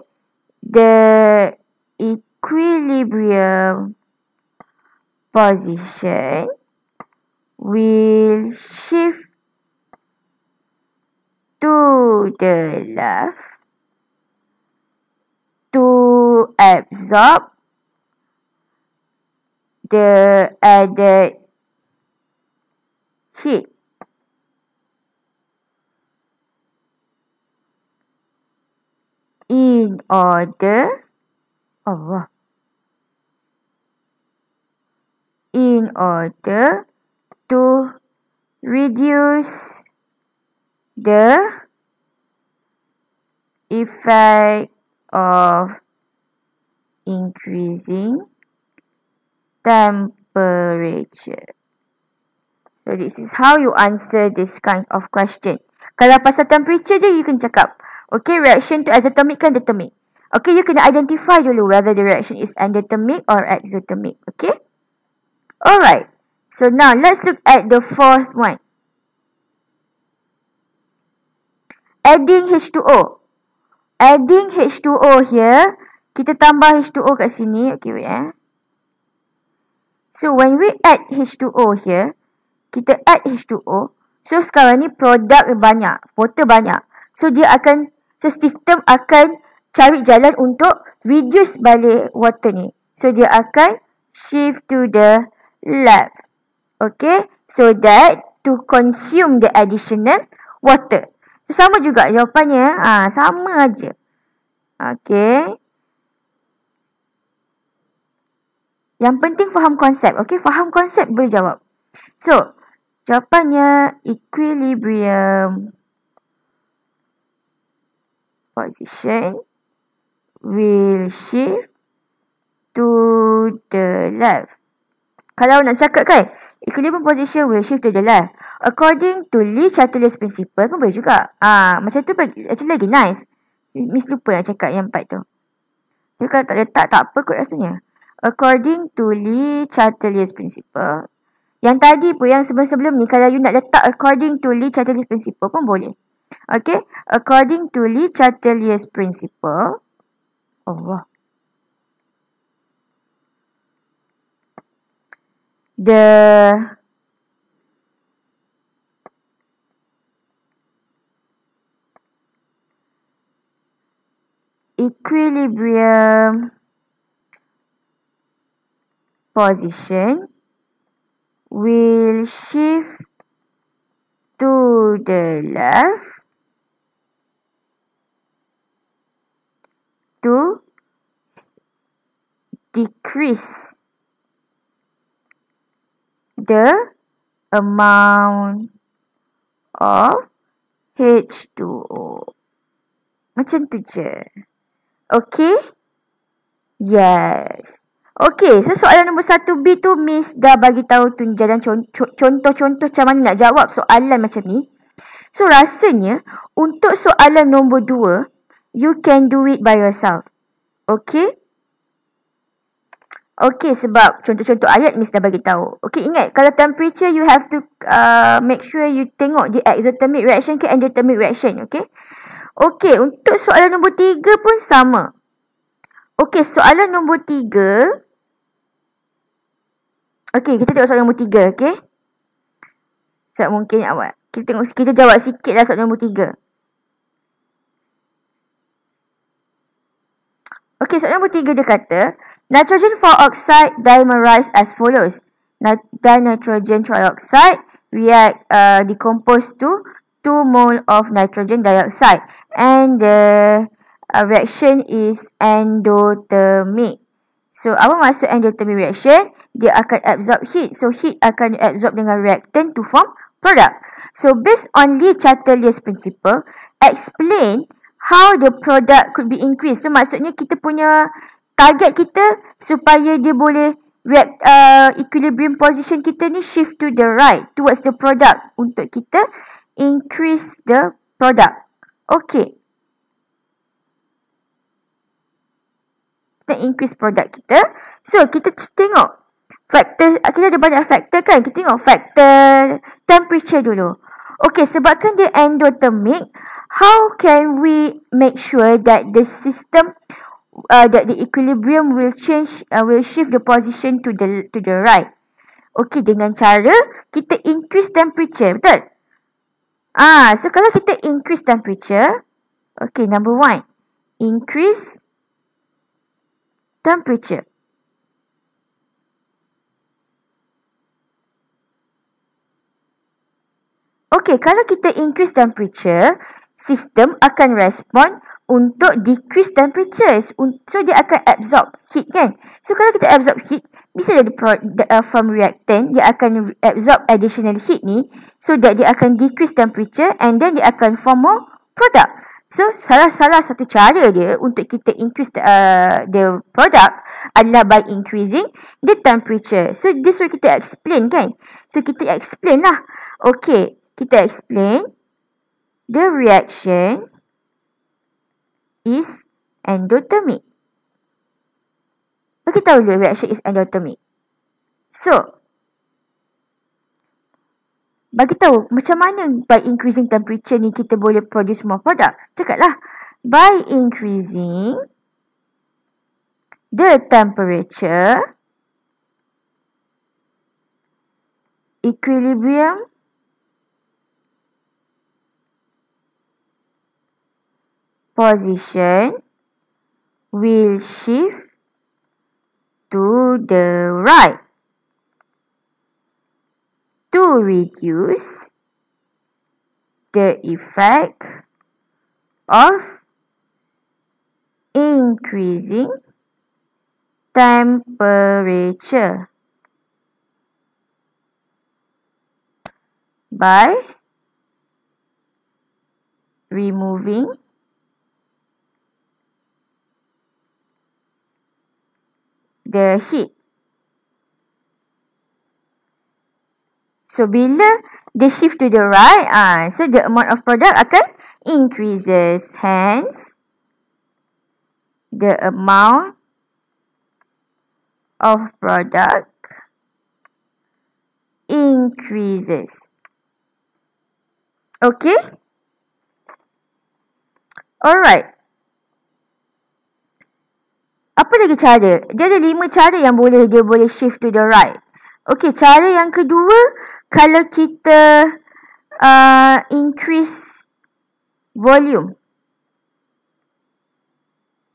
The equilibrium position will shift to the left to absorb the added heat. In order to reduce the effect of increasing temperature. So this is how you answer this kind of question. Kalau pasal temperature je, you can cakap, okay, reaction to exothermic kan endothermic. Okay, you kena identify dulu whether the reaction is endothermic or exothermic. Okay? Alright. So now, let's look at the fourth one. Adding H2O. Adding H2O here, kita tambah H2O kat sini. Okay, wait So, when we add H2O here, kita add H2O. So, sekarang ni produk banyak. Water banyak. So, sistem akan cari jalan untuk reduce balik water ni. So, dia akan shift to the left. Okay. So, that to consume the additional water. So, sama juga jawapannya. Sama aja. Okay. Yang penting faham konsep. Okay, faham konsep boleh jawab. So, jawapannya equilibrium position will shift to the left. Kalau nak cakap kan, equilibrium position will shift to the left. According to Chatelier principle pun boleh juga. Macam tu actually lagi nice. Miss lupa nak cakap yang part tu. Dia kalau tak letak tak apa kot rasanya. According to Chatelier principle. Yang tadi pun yang sebelum-sebelum ni kalau you nak letak according to Chatelier principle pun boleh. Okay. According to Chatelier principle. The equilibrium position will shift to the left to decrease the amount of H2O. Macam tu je. Okay? Yes. Okay, so soalan nombor 1B tu Miss dah bagi tahu tunjangan contoh-contoh macam mana nak jawab soalan macam ni. So rasanya untuk soalan nombor 2, you can do it by yourself. Okay? Okay, sebab contoh-contoh ayat Miss dah bagi tahu. Okay, ingat kalau temperature you have to make sure you tengok the exothermic reaction ke endothermic reaction. Okay? Okay, untuk soalan nombor 3 pun sama. Okay, soalan nombor 3. Okay, kita tengok soalan nombor 3, okay? Sebab mungkin awak. Kita jawab sikit lah soalan nombor 3. Okay, soalan nombor 3 dia kata, nitrogen oxide dimerized as follows. Dinitrogen trioxide react decompose to 2 mole of nitrogen dioxide. And the reaction is endothermic. So, apa maksud endothermic reaction? Dia akan absorb heat. So, heat akan absorb dengan reactant to form product. So, based on Chatelier's principle, explain how the product could be increased. So, maksudnya kita punya target kita supaya dia boleh equilibrium position kita ni shift to the right towards the product untuk kita increase the product. Okay. Kita increase produk kita. So, kita tengok faktor, kita ada banyak faktor kan. Kita tengok faktor temperature dulu. Okay, sebabkan dia endothermic, how can we make sure that the system that the equilibrium will shift the position to the right? Okay, dengan cara kita increase temperature, betul? So kalau kita increase temperature, okay, number 1, increase temperature. Okay, kalau kita increase temperature, sistem akan respon untuk decrease temperature. So, dia akan absorb heat kan. So, kalau kita absorb heat, bisa jadi from reactant, dia akan absorb additional heat ni. So, that dia akan decrease temperature and then dia akan form more product. So, salah satu cara dia untuk kita increase the product adalah by increasing the temperature. So, this will kita explain kan. So, kita explain lah. Okay, kita explain. The reaction is endothermic. Bagi tahu dulu reaction is endothermic. So, bagi tahu macam mana by increasing temperature ni kita boleh produce more product. Cakaplah, by increasing the temperature, equilibrium position will shift to the right to reduce the effect of increasing temperature by removing the heat. So, bila they shift to the right, so the amount of product akan increases. Hence, the amount of product increases. Okay? Alright. Apa lagi cara? Dia ada 5 cara yang dia boleh shift to the right. Okay, cara yang kedua, kalau kita increase volume.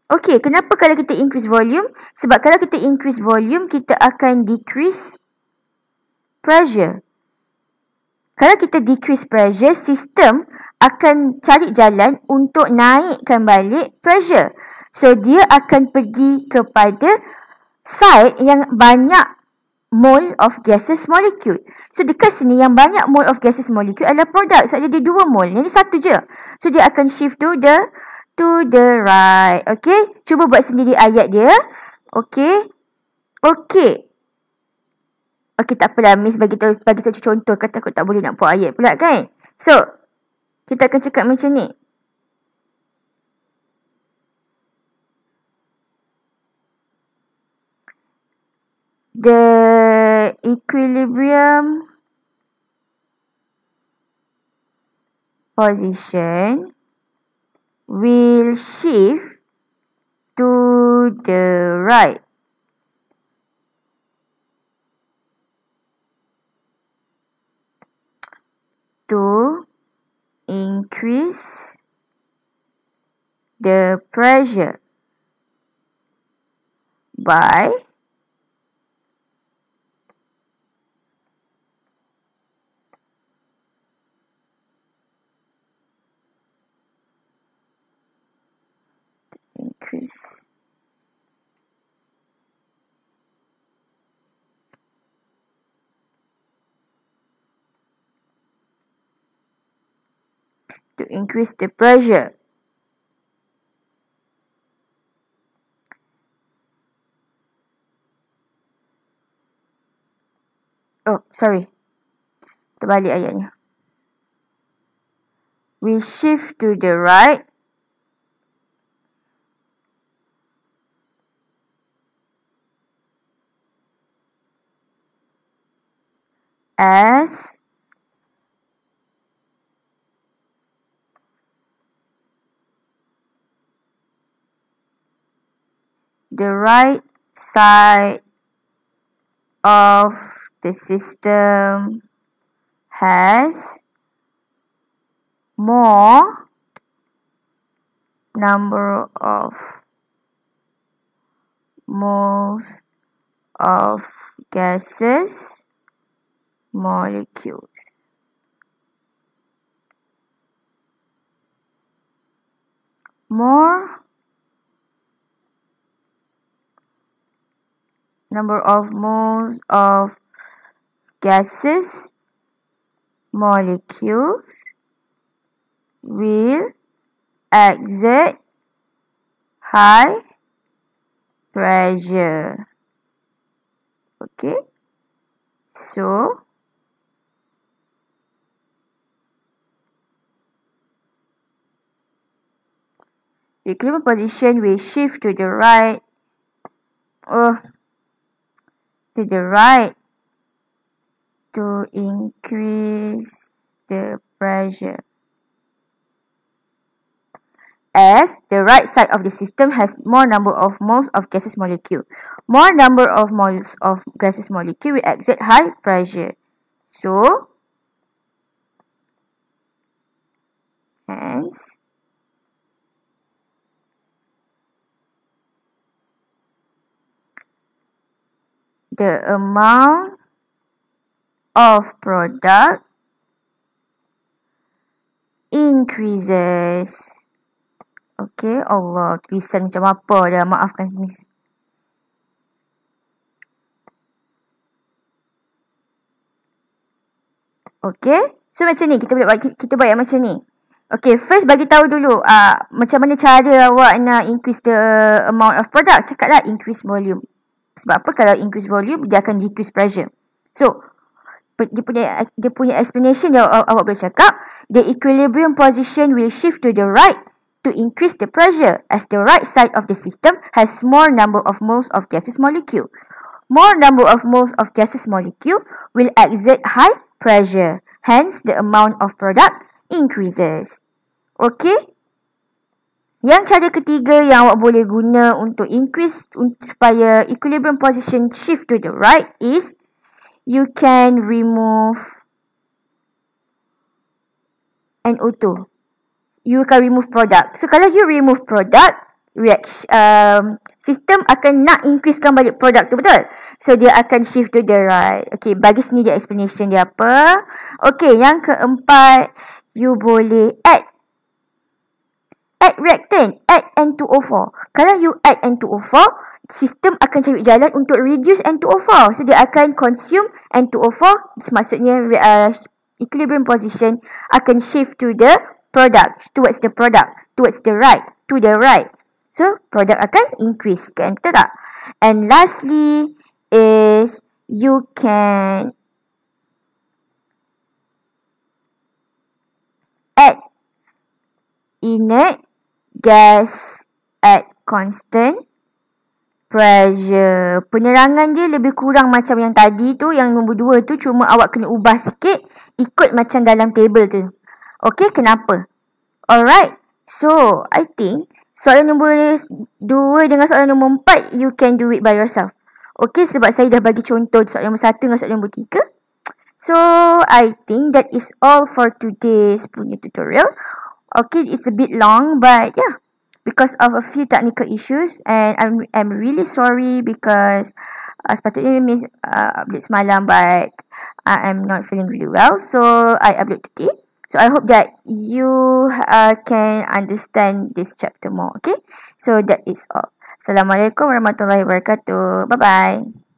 Okay, kenapa kalau kita increase volume? Sebab kalau kita increase volume, kita akan decrease pressure. Kalau kita decrease pressure, sistem akan cari jalan untuk naikkan balik pressure. So, dia akan pergi kepada side yang banyak mole of gases molecule. So, dekat sini yang banyak mole of gases molecule adalah produk. Sebab dia 2 mole. Yang ni satu je. So, dia akan shift to the right. Okay. Cuba buat sendiri ayat dia. Okay. Okay. Okay, tak apalah. Miss bagi satu contoh. Kata aku tak boleh nak buat ayat pula kan. So, kita akan cakap macam ni. The equilibrium position will shift to the right. To increase the pressure by increase the pressure. Oh, sorry. Terbalik ayatnya. We shift to the right as the right side of the system has more number of moles of gases molecules. More number of moles of gases molecules will exert high pressure. Okay, so the equilibrium position will shift to the right, to increase the pressure, as the right side of the system has more number of moles of gaseous molecule. More number of moles of gaseous molecule will exert high pressure. So, hence, the amount of product increases. Okay, Allah, tulisan macam apa dah, maafkan miss. Okay, so macam ni, kita buat yang macam ni. Okay, first bagi tahu dulu macam mana cara awak nak increase the amount of product. Cakaplah increase volume. Sebab apa? Kalau increase volume, dia akan decrease pressure. So, dia punya explanation yang awak boleh cakap, the equilibrium position will shift to the right to increase the pressure, as the right side of the system has more number of moles of gaseous molecule. More number of moles of gaseous molecule will exert high pressure. Hence, the amount of product increases. Okay? Yang cara ketiga yang awak boleh guna untuk increase supaya equilibrium position shift to the right is you can remove NO2. You can remove product. So, kalau you remove product, sistem akan nak increasekan balik produk tu, betul? So, dia akan shift to the right. Okay, bagi sini dia explanation dia apa. Okay, yang keempat, you boleh add reactant, add N2O4. Kalau you add N2O4, sistem akan cari jalan untuk reduce N2O4. So, dia akan consume N2O4. Maksudnya, equilibrium position akan shift to the product, towards the right, to the right. So, product akan increase, kan? Betul tak? And lastly is you can add inert gas at constant pressure. Penerangan dia lebih kurang macam yang tadi tu, yang nombor 2 tu, cuma awak kena ubah sikit ikut macam dalam table tu. Okay, kenapa? Alright, so I think soalan nombor 2 dengan soalan nombor 4 you can do it by yourself. Okay, sebab saya dah bagi contoh soalan nombor 1 dengan soalan nombor 3. So, I think that is all for today's punya tutorial. Okay, it's a bit long, but yeah, because of a few technical issues, and I'm really sorry because sepatutnya miss upload semalam, but I am not feeling really well, so I upload today. So, I hope that you can understand this chapter more, okay? So, that is all. Assalamualaikum warahmatullahi wabarakatuh. Bye-bye.